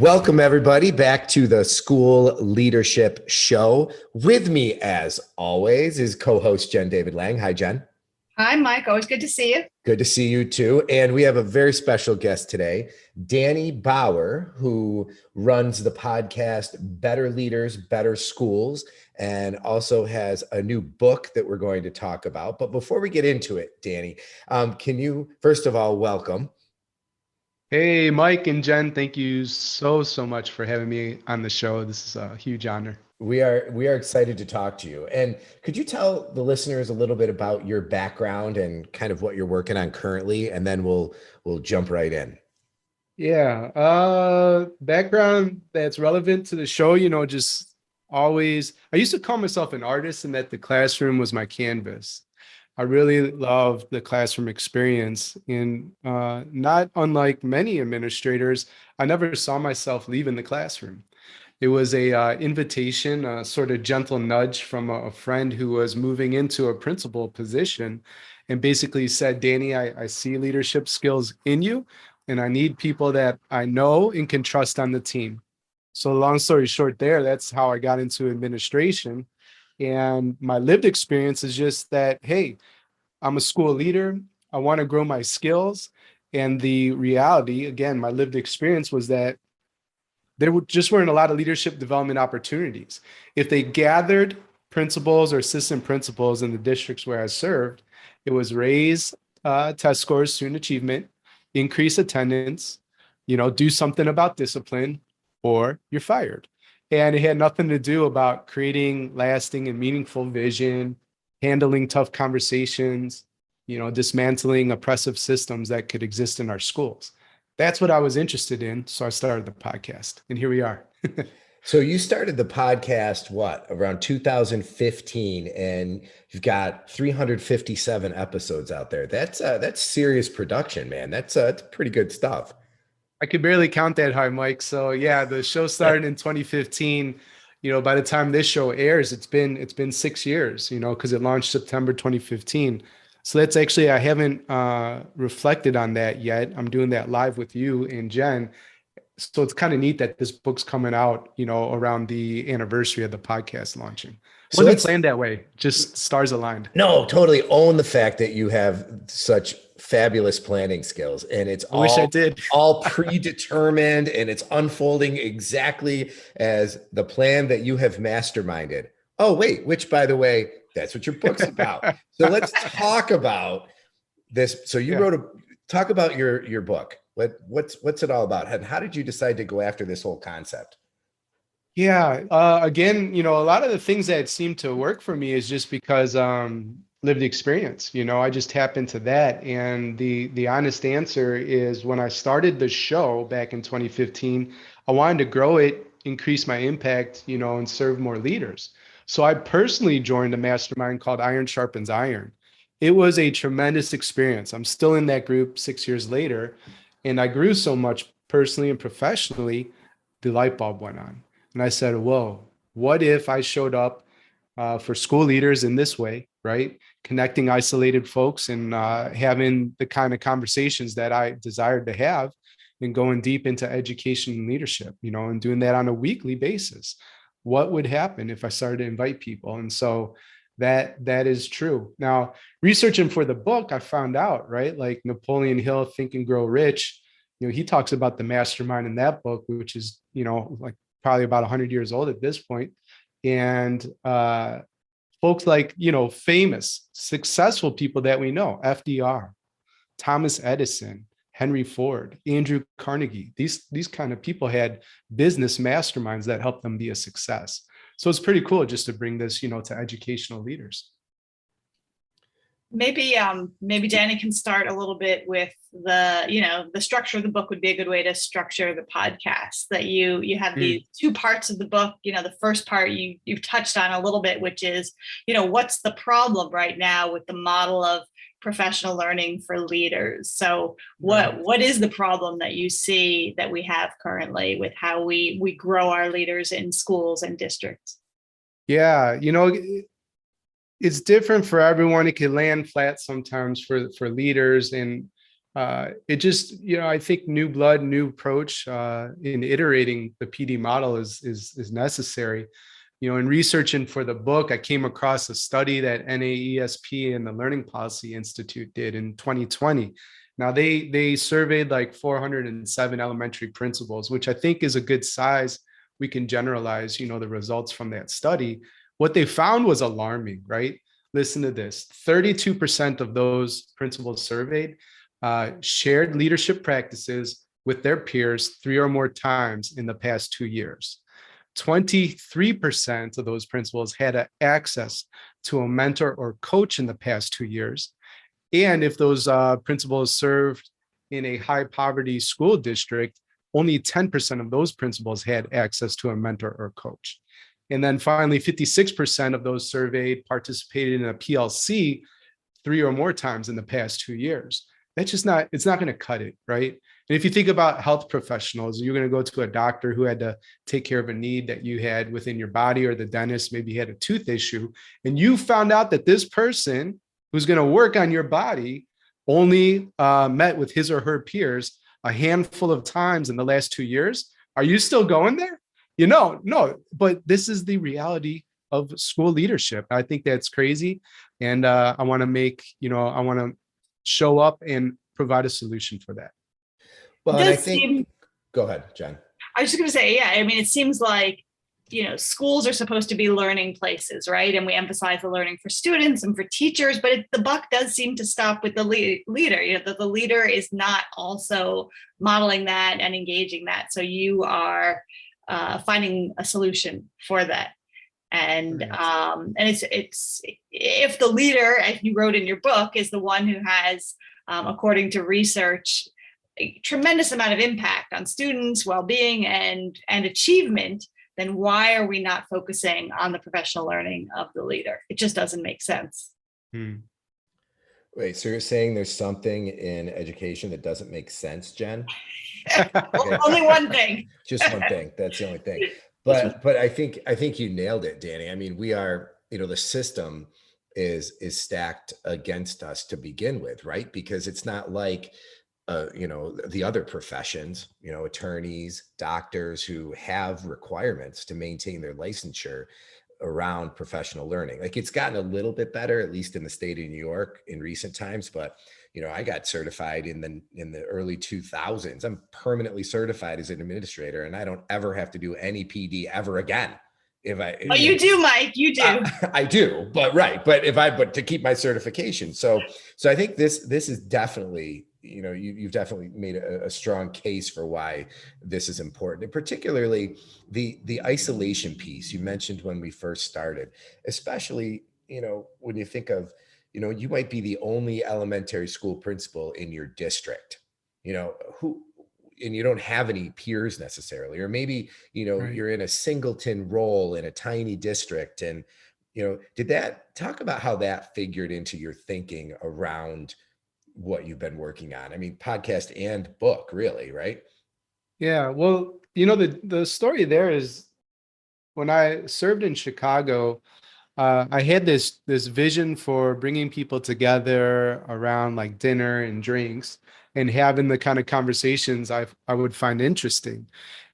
Welcome, everybody, back to the School Leadership Show. With me, as always, is co-host Jen David Lang. Hi, Jen. Hi, Mike. Always good to see you. Good to see you, too. And we have a very special guest today, Danny Bauer, who runs the podcast Better Leaders, Better Schools, and also has a new book that we're going to talk about. But before we get into it, Danny, can you, first of all, welcome. Hey, Mike and Jen, thank you so much for having me on the show. This is a huge honor. We are excited to talk to you. And could you tell the listeners a little bit about your background and kind of what you're working on currently, and then we'll jump right in. Yeah, background that's relevant to the show, just always, I used to call myself an artist and that the classroom was my canvas. I really love the classroom experience, and not unlike many administrators, I never saw myself leaving the classroom. It was a invitation, a sort of gentle nudge from a friend who was moving into a principal position, and basically said, Danny, I see leadership skills in you, and I need people that I know and can trust on the team. So long story short there, that's how I got into administration. And my lived experience is just that, hey, I'm a school leader. I want to grow my skills. And the reality, again, my lived experience was that there just weren't a lot of leadership development opportunities. If they gathered principals or assistant principals in the districts where I served, it was raise test scores, student achievement, increase attendance, do something about discipline, or you're fired. And it had nothing to do about creating lasting and meaningful vision, handling tough conversations, dismantling oppressive systems that could exist in our schools. That's what I was interested in. So I started the podcast, and here we are. So you started the podcast, around 2015, and you've got 357 episodes out there. That's serious production, man. That's pretty good stuff. I could barely count that high, Mike. So yeah, the show started in 2015. By the time this show airs, it's been 6 years, because it launched September 2015. So that's actually, I haven't reflected on that yet. I'm doing that live with you and Jen. So it's kind of neat that this book's coming out, around the anniversary of the podcast launching. So wasn't planned that way, just stars aligned. No, totally own the fact that you have such fabulous planning skills, and it's I wish I did. all predetermined, and it's unfolding exactly as the plan that you have masterminded. Oh, wait, which, by the way, that's what your book's about. So let's talk about this. So you talk about your book. What's it all about? And how did you decide to go after this whole concept? Yeah. Again, a lot of the things that seem to work for me is just because lived experience. I just tap into that. And the honest answer is, when I started the show back in 2015, I wanted to grow it, increase my impact, and serve more leaders. So I personally joined a mastermind called Iron Sharpens Iron. It was a tremendous experience. I'm still in that group 6 years later, and I grew so much personally and professionally, the light bulb went on. And I said, whoa, what if I showed up for school leaders in this way, right? Connecting isolated folks and having the kind of conversations that I desired to have, and going deep into education and leadership, and doing that on a weekly basis. What would happen if I started to invite people? And so that is true. Now, researching for the book, I found out, right? Like Napoleon Hill, Think and Grow Rich, he talks about the mastermind in that book, which is, like probably about 100 years old at this point. And folks like, famous, successful people that we know, FDR, Thomas Edison, Henry Ford, Andrew Carnegie, these kind of people had business masterminds that helped them be a success. So it's pretty cool just to bring this, to educational leaders. Maybe Danny can start a little bit with the structure of the book. Would be a good way to structure the podcast. That you have these two parts of the book. The first part you've touched on a little bit, which is, what's the problem right now with the model of professional learning for leaders. So what is the problem that you see that we have currently with how we grow our leaders in schools and districts? Yeah, it's different for everyone. It can land flat sometimes for leaders. And it just, I think new blood, new approach in iterating the PD model is necessary. In researching for the book, I came across a study that NAESP and the Learning Policy Institute did in 2020. Now they surveyed like 407 elementary principals, which I think is a good size. We can generalize, the results from that study. What they found was alarming, right? Listen to this: 32% of those principals surveyed shared leadership practices with their peers 3 or more times in the past 2 years. 23% of those principals had access to a mentor or coach in the past 2 years. And if those principals served in a high poverty school district, only 10% of those principals had access to a mentor or coach. And then finally, 56% of those surveyed participated in a PLC 3 or more times in the past 2 years. That's just not, it's not going to cut it, right? And if you think about health professionals, you're going to go to a doctor who had to take care of a need that you had within your body, or the dentist maybe had a tooth issue, and you found out that this person who's going to work on your body only met with his or her peers a handful of times in the last 2 years. Are you still going there? No, but this is the reality of school leadership. I think that's crazy. And I want to show up and provide a solution for that. Well, and I think, go ahead, Jen. I was just going to say, yeah, I mean, it seems like, schools are supposed to be learning places, right? And we emphasize the learning for students and for teachers, but the buck does seem to stop with the leader, that the leader is not also modeling that and engaging that. So you are finding a solution for that. And it's if the leader, as you wrote in your book, is the one who has, according to research, a tremendous amount of impact on students' well-being and achievement, then why are we not focusing on the professional learning of the leader? It just doesn't make sense. Wait, so you're saying there's something in education that doesn't make sense, Jen? Only one thing. Just one thing. That's the only thing. But I think you nailed it, Danny. I mean, we are, the system is stacked against us to begin with, right? Because it's not like the other professions, attorneys, doctors who have requirements to maintain their licensure around professional learning. Like, it's gotten a little bit better, at least in the state of New York in recent times. But, I got certified in the early 2000s. I'm permanently certified as an administrator, and I don't ever have to do any PD ever again. Oh, you do, Mike. You do. I do, but to keep my certification. So I think this is definitely, you've definitely made a strong case for why this is important, and particularly the isolation piece you mentioned when we first started, especially, when you think of, you might be the only elementary school principal in your district, and you don't have any peers necessarily, or maybe, right, you're in a singleton role in a tiny district. And, talk about how that figured into your thinking around what you've been working on? I mean, podcast and book, really, right? Yeah. Well, the story there is, when I served in Chicago, I had this vision for bringing people together around like dinner and drinks and having the kind of conversations I would find interesting.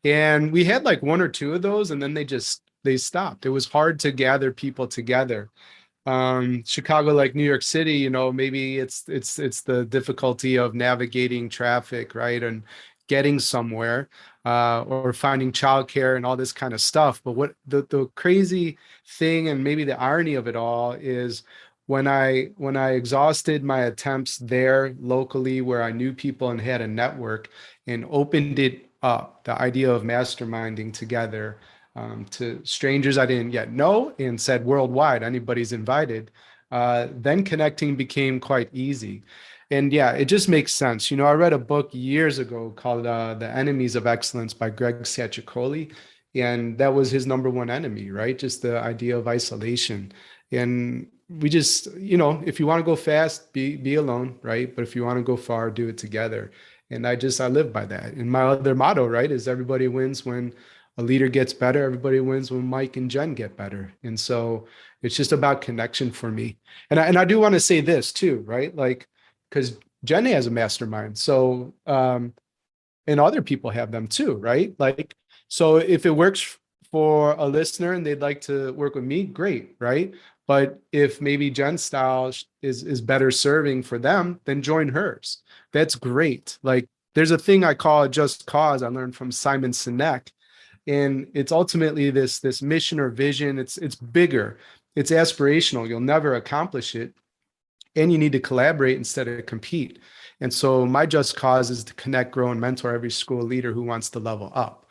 And we had like 1 or 2 of those, and then they stopped. It was hard to gather people together. Chicago, like New York City, maybe it's the difficulty of navigating traffic, right, and getting somewhere, or finding childcare and all this kind of stuff. But what the crazy thing, and maybe the irony of it all, is when I exhausted my attempts there locally, where I knew people and had a network, and opened it up, the idea of masterminding together, to strangers I didn't yet know, and said worldwide, anybody's invited, then connecting became quite easy. And yeah, it just makes sense. I read a book years ago called The Enemies of Excellence by Greg Sacicoli, and that was his number one enemy, right? Just the idea of isolation. And we just, if you want to go fast, be alone, right? But if you want to go far, do it together. And I live by that. And my other motto, right, is everybody wins when a leader gets better. Everybody wins when Mike and Jen get better. And so it's just about connection for me. And I do want to say this too, right? Like, because Jen has a mastermind. So, and other people have them too, right? Like, so if it works for a listener and they'd like to work with me, great, right? But if maybe Jen's style is better serving for them, then join hers. That's great. Like, there's a thing I call a just cause I learned from Simon Sinek, and it's ultimately this mission or vision. It's bigger, it's aspirational. You'll never accomplish it, and you need to collaborate instead of compete. And so my just cause is to connect, grow, and mentor every school leader who wants to level up.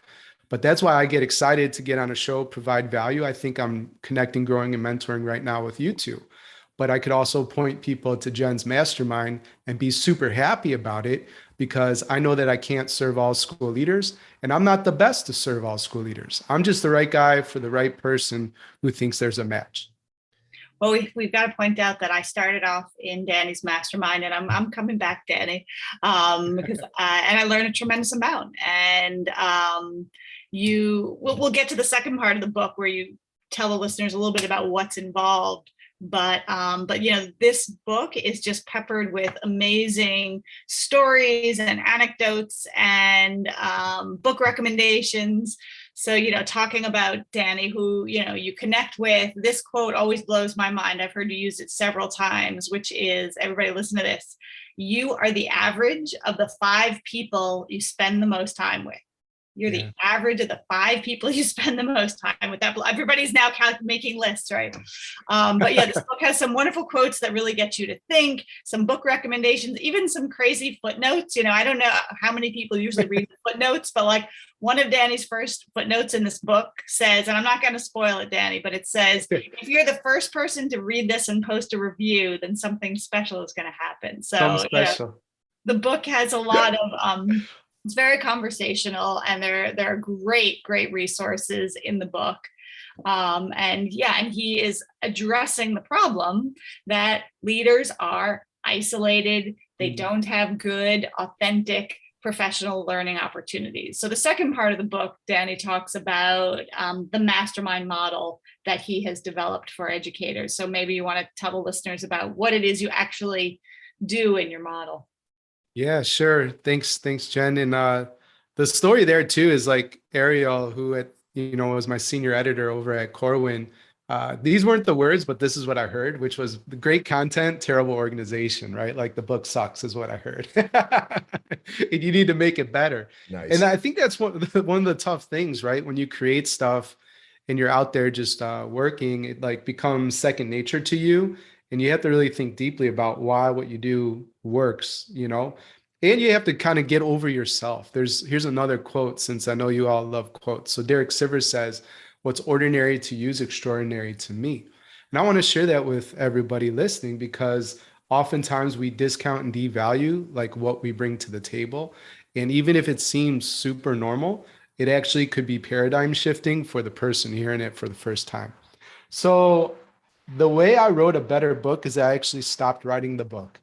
But that's why I get excited to get on a show, provide value. I think I'm connecting, growing, and mentoring right now with you two. But I could also point people to Jen's mastermind and be super happy about it, because I know that I can't serve all school leaders, and I'm not the best to serve all school leaders. I'm just the right guy for the right person who thinks there's a match. Well, we've got to point out that I started off in Danny's mastermind, and I'm coming back, Danny, because and I learned a tremendous amount. And we'll get to the second part of the book where you tell the listeners a little bit about what's involved. But this book is just peppered with amazing stories and anecdotes and book recommendations. So, talking about Danny, who, you connect with, this quote always blows my mind. I've heard you use it several times, which is, everybody listen to this: you are the average of the 5 people you spend the most time with. You're the average of the 5 people you spend the most time with. That everybody's now making lists, right? But yeah, this book has some wonderful quotes that really get you to think, some book recommendations, even some crazy footnotes. I don't know how many people usually read the footnotes, but like one of Danny's first footnotes in this book says, and I'm not going to spoil it, Danny, but it says, if you're the first person to read this and post a review, then something special is going to happen. So the book has a lot of it's very conversational, and there are great resources in the book. And he is addressing the problem that leaders are isolated. They don't have good, authentic professional learning opportunities. So the second part of the book, Danny talks about the mastermind model that he has developed for educators. So maybe you want to tell the listeners about what it is you actually do in your model. Yeah, sure. Thanks, Jen. And the story there too is like Ariel, who was my senior editor over at Corwin. These weren't the words, but this is what I heard, which was the great content, terrible organization, right? Like the book sucks is what I heard. And you need to make it better. Nice. And I think that's one of the tough things, right? When you create stuff and you're out there just working, it like becomes second nature to you. And you have to really think deeply about why what you do works, and you have to kind of get over yourself. Here's another quote, since I know you all love quotes. So Derek Sivers says, "What's ordinary to you is extraordinary to me." And I want to share that with everybody listening, because oftentimes we discount and devalue like what we bring to the table. And even if it seems super normal, it actually could be paradigm shifting for the person hearing it for the first time. So the way I wrote a better book is I actually stopped writing the book,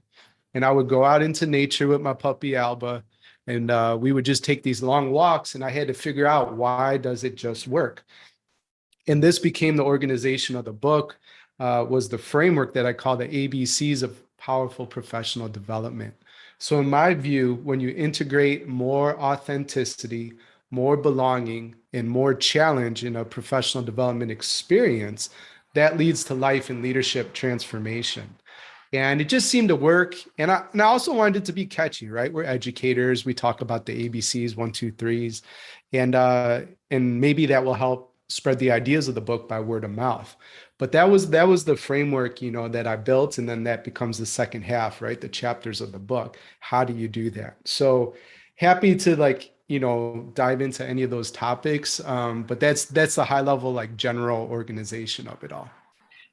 and I would go out into nature with my puppy Alba, and we would just take these long walks, and I had to figure out, why does it just work? And this became the organization of the book, was the framework that I call the ABCs of powerful professional development. So in my view, when you integrate more authenticity, more belonging, and more challenge in a professional development experience, that leads to life and leadership transformation. And it just seemed to work. And I also wanted it to be catchy, right? We're educators. We talk about the ABCs, 1, 2, 3s. And maybe that will help spread the ideas of the book by word of mouth. But that was the framework, that I built. And then that becomes the second half, right? The chapters of the book. How do you do that? So happy to dive into any of those topics. But that's the high level, general organization of it all.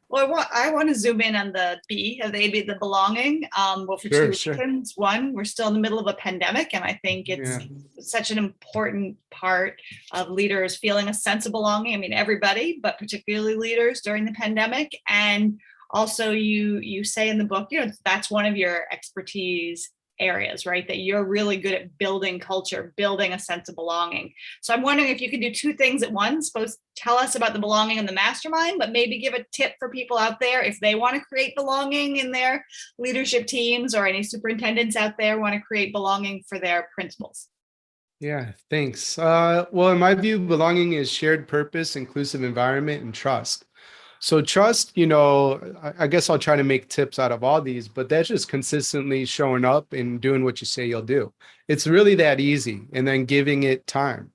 Well, I want to zoom in on the B of the AB, the belonging. For two reasons. One, we're still in the middle of a pandemic, and I think it's such an important part of leaders feeling a sense of belonging. I mean, everybody, but particularly leaders during the pandemic. And also, you say in the book, that's one of your expertise areas, right? That you're really good at building culture, building a sense of belonging. So I'm wondering if you could do two things at once, both tell us about the belonging in the mastermind, but maybe give a tip for people out there if they want to create belonging in their leadership teams, or any superintendents out there want to create belonging for their principals. Yeah, thanks. Well, in my view, belonging is shared purpose, inclusive environment, and trust. So trust, I guess I'll try to make tips out of all these, but that's just consistently showing up and doing what you say you'll do. It's really that easy. And then giving it time.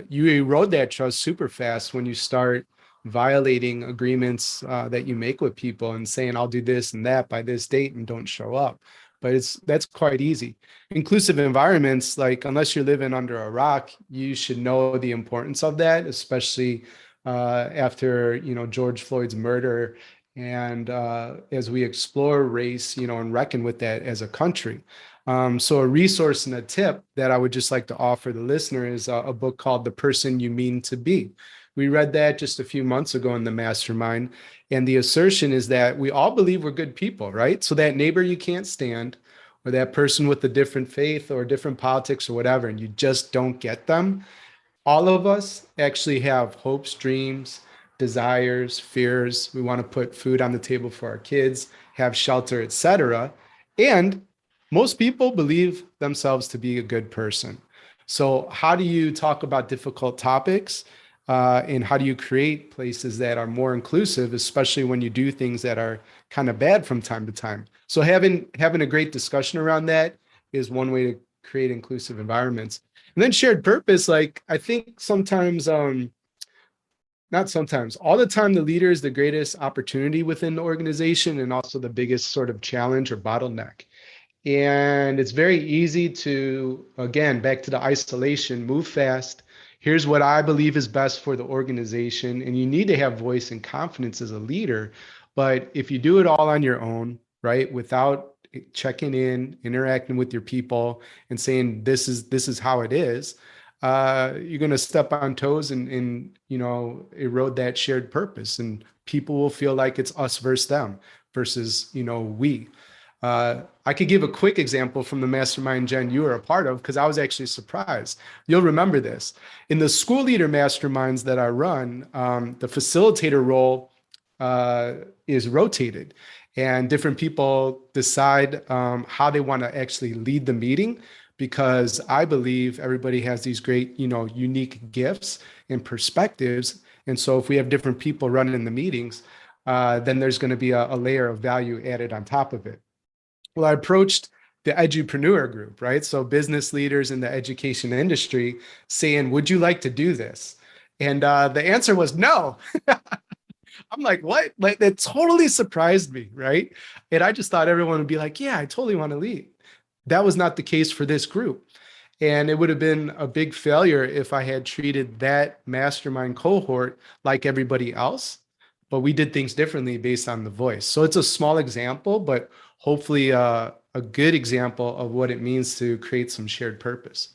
You erode that trust super fast when you start violating agreements that you make with people and saying, I'll do this and that by this date and don't show up. But that's quite easy. Inclusive environments, like unless you're living under a rock, you should know the importance of that, especially after George Floyd's murder, and as we explore race, and reckon with that as a country. So a resource and a tip that I would just like to offer the listener is a book called The Person You Mean to Be. We read that just a few months ago in the Mastermind, and the assertion is that we all believe we're good people, right? So that neighbor you can't stand, or that person with a different faith or different politics or whatever, and you just don't get them. All of us actually have hopes, dreams, desires, fears. We want to put food on the table for our kids, have shelter, etc. And most people believe themselves to be a good person. So how do you talk about difficult topics? And how do you create places that are more inclusive, especially when you do things that are kind of bad from time to time? So having a great discussion around that is one way to create inclusive environments. And then shared purpose, like I think sometimes, not sometimes, all the time, the leader is the greatest opportunity within the organization and also the biggest sort of challenge or bottleneck. And it's very easy to, again, back to the isolation, move fast. Here's what I believe is best for the organization. And you need to have voice and confidence as a leader. But if you do it all on your own, right, without checking in, interacting with your people and saying, this is how it is, you're going to step on toes and erode that shared purpose. And people will feel like it's us versus them versus, we. I could give a quick example from the Mastermind, Jen, you were a part of, because I was actually surprised. You'll remember this. In the school leader masterminds that I run, the facilitator role is rotated, and different people decide how they want to actually lead the meeting, because I believe everybody has these great, unique gifts and perspectives. And so if we have different people running the meetings, then there's going to be a layer of value added on top of it. Well, I approached the edupreneur group, right? So business leaders in the education industry saying, would you like to do this? And the answer was no. I'm like, what? Like, that totally surprised me, right? And I just thought everyone would be like, yeah, I totally want to lead. That was not the case for this group. And it would have been a big failure if I had treated that mastermind cohort like everybody else. But we did things differently based on the voice. So it's a small example, but hopefully a good example of what it means to create some shared purpose.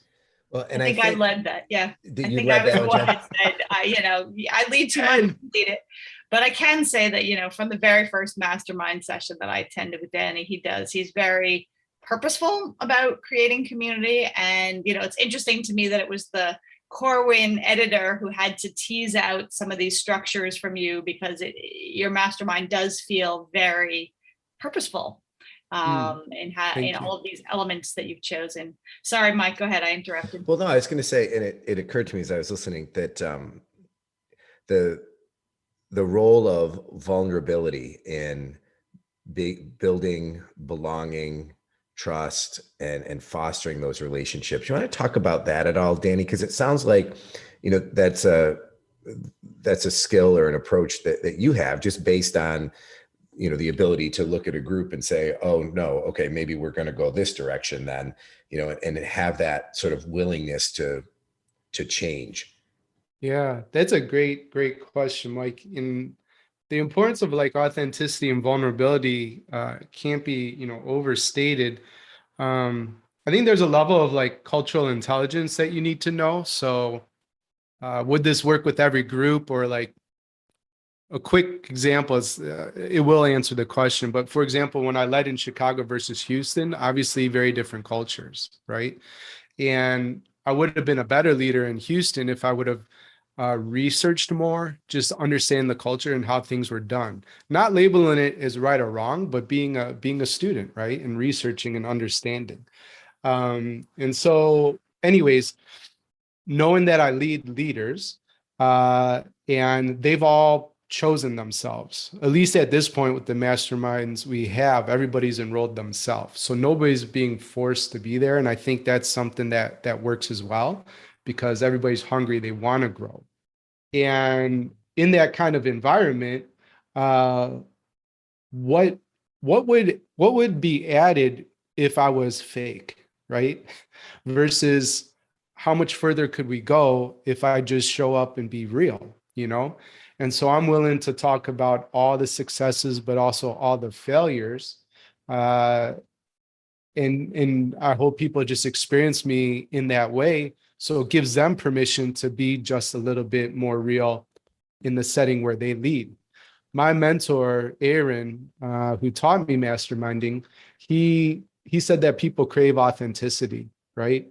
Well, and I think I led that. Yeah. I think led I was that the one that said, I lead too much, lead it. But I can say that, from the very first mastermind session that I attended with Danny, he's very purposeful about creating community. And, it's interesting to me that it was the Corwin editor who had to tease out some of these structures from you, because your mastermind does feel very purposeful in all of these elements that you've chosen. Sorry, Mike, go ahead. I interrupted. Well, no, I was going to say, and it occurred to me as I was listening that the role of vulnerability in building belonging, trust, and fostering those relationships. You want to talk about that at all, Danny? Because it sounds like, that's a skill or an approach that you have just based on, the ability to look at a group and say, oh no, okay, maybe we're going to go this direction then, and have that sort of willingness to change. Yeah, that's a great question, Mike. In the importance of like authenticity and vulnerability can't be, overstated. I think there's a level of like cultural intelligence that you need to know. So would this work with every group, or like a quick example is it will answer the question. But for example, when I led in Chicago versus Houston, obviously very different cultures, right? And I would have been a better leader in Houston if I would have researched more, just understand the culture and how things were done. Not labeling it as right or wrong, but being a student, right? And researching and understanding. And so, anyways, knowing that I lead leaders, and they've all chosen themselves. At least at this point with the masterminds we have, everybody's enrolled themselves. So nobody's being forced to be there. And I think that's something that works as well, because everybody's hungry, they want to grow. And in that kind of environment, uh, what what would be added if I was fake, right? Versus how much further could we go if I just show up and be real, you know? And so I'm willing to talk about all the successes, but also all the failures. Uh, and I hope people just experience me in that way. So it gives them permission to be just a little bit more real in the setting where they lead. My mentor, Aaron, who taught me masterminding, he said that people crave authenticity, right?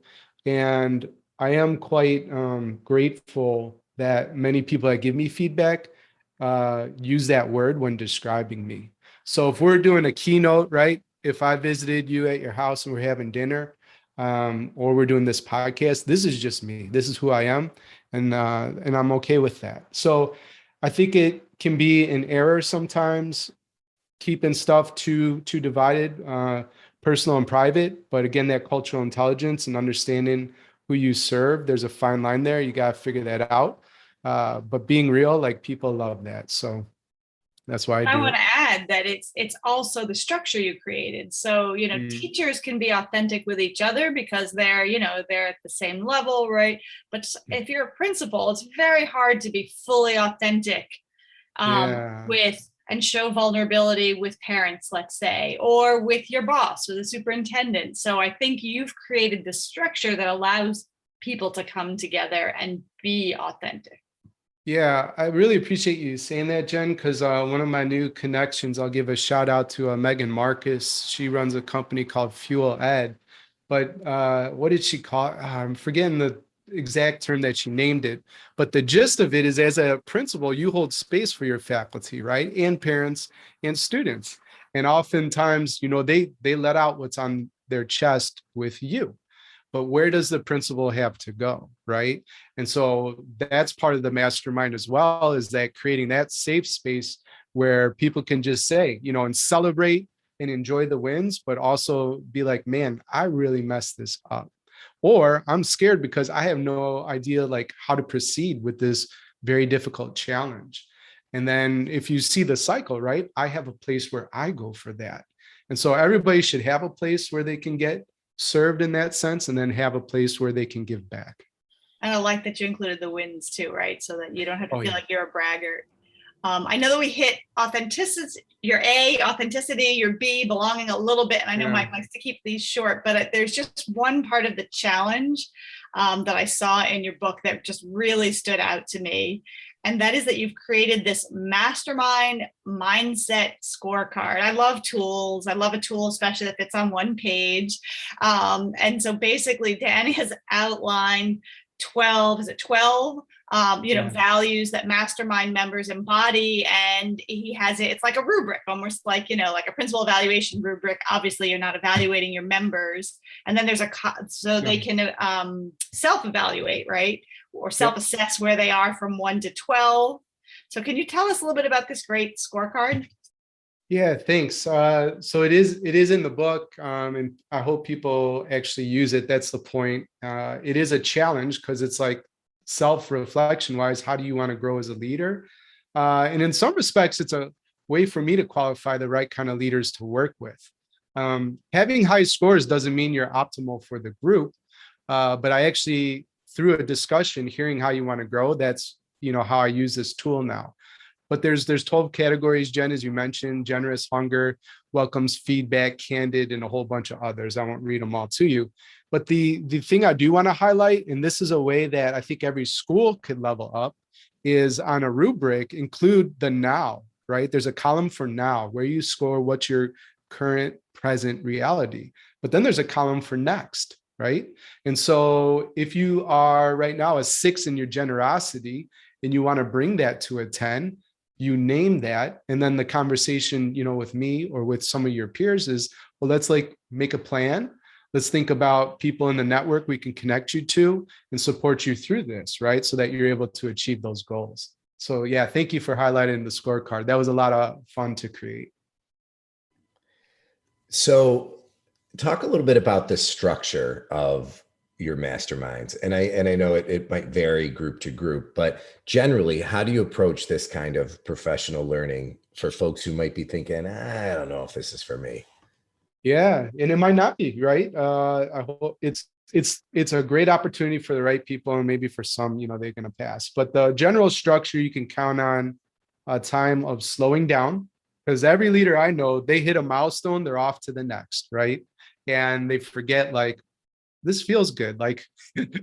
And I am quite grateful that many people that give me feedback use that word when describing me. So if we're doing a keynote, right? If I visited you at your house and we're having dinner, or we're doing this podcast, this is just me. This is who I am, and I'm okay with that. So I think it can be an error sometimes, keeping stuff too divided, personal and private. But again, that cultural intelligence and understanding who you serve, there's a fine line there. You got to figure that out. But being real, like, people love that. So that's why I do want it. to add that it's also the structure you created. So, teachers can be authentic with each other because they're at the same level, right? But if you're a principal, it's very hard to be fully authentic with and show vulnerability with parents, let's say, or with your boss, with the superintendent. So I think you've created this structure that allows people to come together and be authentic. Yeah, I really appreciate you saying that, Jen, because one of my new connections, I'll give a shout out to Megan Marcus. She runs a company called Fuel Ed. But what did she call it? I'm forgetting the exact term that she named it. But the gist of it is, as a principal, you hold space for your faculty, right? And parents and students. And oftentimes, they let out what's on their chest with you. But where does the principal have to go, right? And so that's part of the mastermind as well, is that creating that safe space where people can just say, and celebrate and enjoy the wins, but also be like, man, I really messed this up. Or I'm scared because I have no idea like how to proceed with this very difficult challenge. And then if you see the cycle, right, I have a place where I go for that. And so everybody should have a place where they can get served in that sense, and then have a place where they can give back. And I like that you included the wins too, right? So that you don't have to feel like you're a braggart. I know that we hit authenticity, your A, authenticity, your B, belonging a little bit. And I know Mike likes to keep these short, but there's just one part of the challenge that I saw in your book that just really stood out to me. And that is that you've created this mastermind mindset scorecard. I love tools. I love a tool, especially if it's on one page. And so basically, Danny has outlined 12, is it 12? Values that mastermind members embody. And he has it, it's like a rubric, almost like, like a principal evaluation rubric. Obviously, you're not evaluating your members. And then there's they can self-evaluate, right? Or self-assess where they are from 1 to 12. So can you tell us a little bit about this great scorecard? Yeah, thanks. So it is in the book, and I hope people actually use it. That's the point. It is a challenge because it's like self-reflection wise, how do you want to grow as a leader? And in some respects, it's a way for me to qualify the right kind of leaders to work with. Having high scores doesn't mean you're optimal for the group, but I actually, through a discussion, hearing how you want to grow, that's how I use this tool now. But there's 12 categories, Jen, as you mentioned: generous, hunger, welcomes feedback, candid, and a whole bunch of others. I won't read them all to you. But the thing I do want to highlight, and this is a way that I think every school could level up, is on a rubric, include the now, right? There's a column for now where you score what's your current present reality. But then there's a column for next, right? And so if you are right now a 6 in your generosity and you want to bring that to a 10, you name that. And then the conversation, with me or with some of your peers is, well, let's like make a plan. Let's think about people in the network we can connect you to and support you through this, right? So that you're able to achieve those goals. So yeah, thank you for highlighting the scorecard. That was a lot of fun to create. So talk a little bit about the structure of your masterminds. And I know it might vary group to group, but generally, how do you approach this kind of professional learning for folks who might be thinking, I don't know if this is for me? Yeah, and it might not be, right. I hope it's a great opportunity for the right people, and maybe for some, they're going to pass. But the general structure, you can count on a time of slowing down, because every leader I know, they hit a milestone, they're off to the next, right? And they forget, like, this feels good, like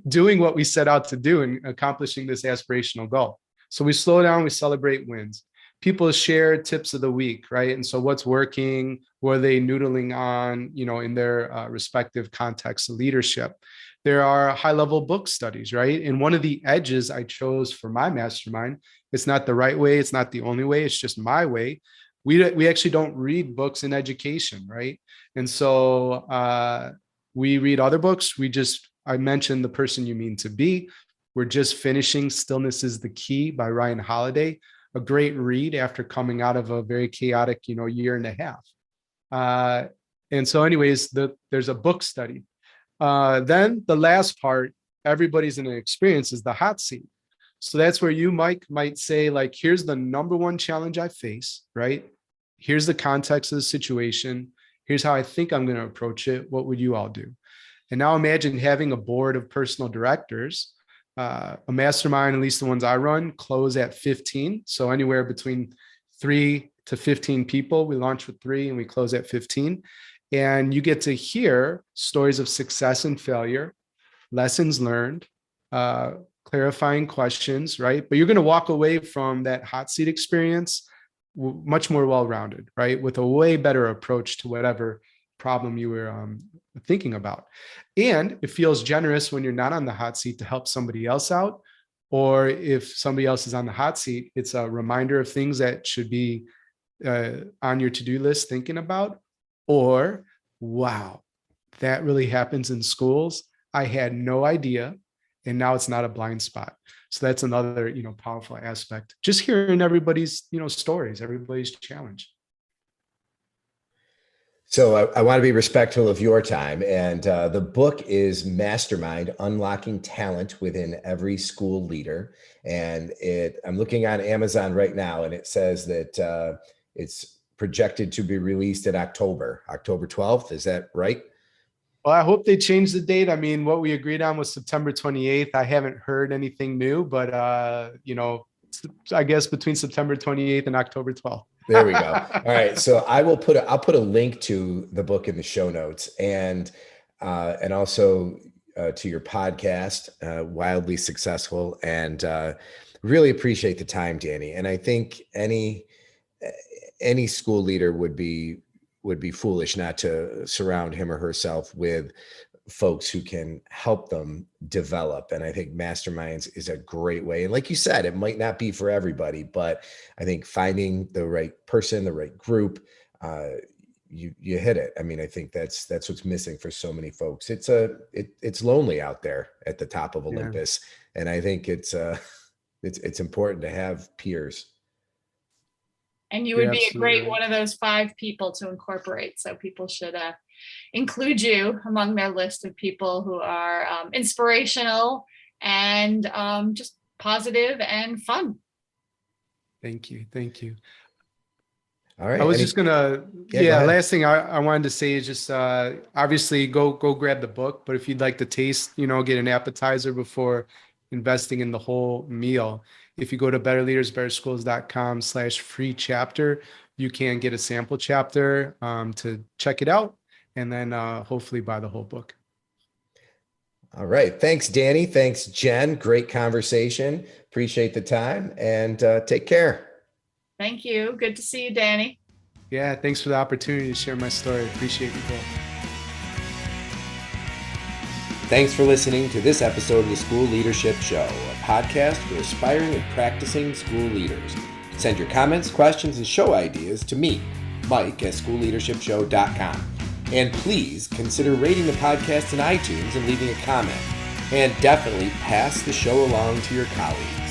doing what we set out to do and accomplishing this aspirational goal. So we slow down, we celebrate wins. People share tips of the week, right? And so what's working, what are they noodling on, in their respective contexts of leadership. There are high-level book studies, right? And one of the edges I chose for my mastermind, it's not the right way, it's not the only way, it's just my way. We actually don't read books in education, right? And so we read other books. I mentioned The Person You Mean to Be. We're just finishing Stillness is the Key by Ryan Holiday, a great read after coming out of a very chaotic, year and a half. And so anyways, there's a book study. Then the last part, everybody's in an experience, is the hot seat. So that's where you, Mike, might say, like, here's the number one challenge I face, right? Here's the context of the situation. Here's how I think I'm going to approach it. What would you all do? And now imagine having a board of personal directors. A mastermind, at least the ones I run, close at 15. So anywhere between 3 to 15 people. We launch with 3 and we close at 15. And you get to hear stories of success and failure, lessons learned, clarifying questions, right? But you're going to walk away from that hot seat experience much more well-rounded, right? With a way better approach to whatever problem you were thinking about. And it feels generous when you're not on the hot seat to help somebody else out. Or if somebody else is on the hot seat, it's a reminder of things that should be on your to-do list thinking about. Or, wow, that really happens in schools. I had no idea. And now it's not a blind spot. So that's another, powerful aspect. Just hearing everybody's, stories, everybody's challenge. So I want to be respectful of your time. And the book is Mastermind, Unlocking Talent Within Every School Leader. And I'm looking on Amazon right now, and it says that it's projected to be released in October 12th. Is that right? Well, I hope they change the date. I mean, what we agreed on was September 28th. I haven't heard anything new, but I guess between September 28th and October 12th. There we go. All right. So I'll put a link to the book in the show notes, and also to your podcast, Wildly Successful, and really appreciate the time, Danny. And I think any school leader would be foolish not to surround him or herself with folks who can help them develop. And I think Masterminds is a great way. And like you said, it might not be for everybody, but I think finding the right person, the right group, you hit it. I mean, I think that's what's missing for so many folks. It's lonely out there at the top of Olympus. Yeah. And I think it's important to have peers. And you would be a great one of those 5 people to incorporate. So people should include you among their list of people who are inspirational and just positive and fun. Thank you. Thank you. All right. I was just gonna, last thing I wanted to say is just obviously go grab the book, but if you'd like to taste, get an appetizer before investing in the whole meal, if you go to betterleadersbetterschools.com/free chapter, you can get a sample chapter to check it out, and then hopefully buy the whole book. All right. Thanks, Danny. Thanks, Jen. Great conversation. Appreciate the time, and take care. Thank you. Good to see you, Danny. Yeah, thanks for the opportunity to share my story. Appreciate you both. Thanks for listening to this episode of the School Leadership Show, a podcast for aspiring and practicing school leaders. Send your comments, questions, and show ideas to me, Mike, at schoolleadershipshow.com. And please consider rating the podcast in iTunes and leaving a comment. And definitely pass the show along to your colleagues.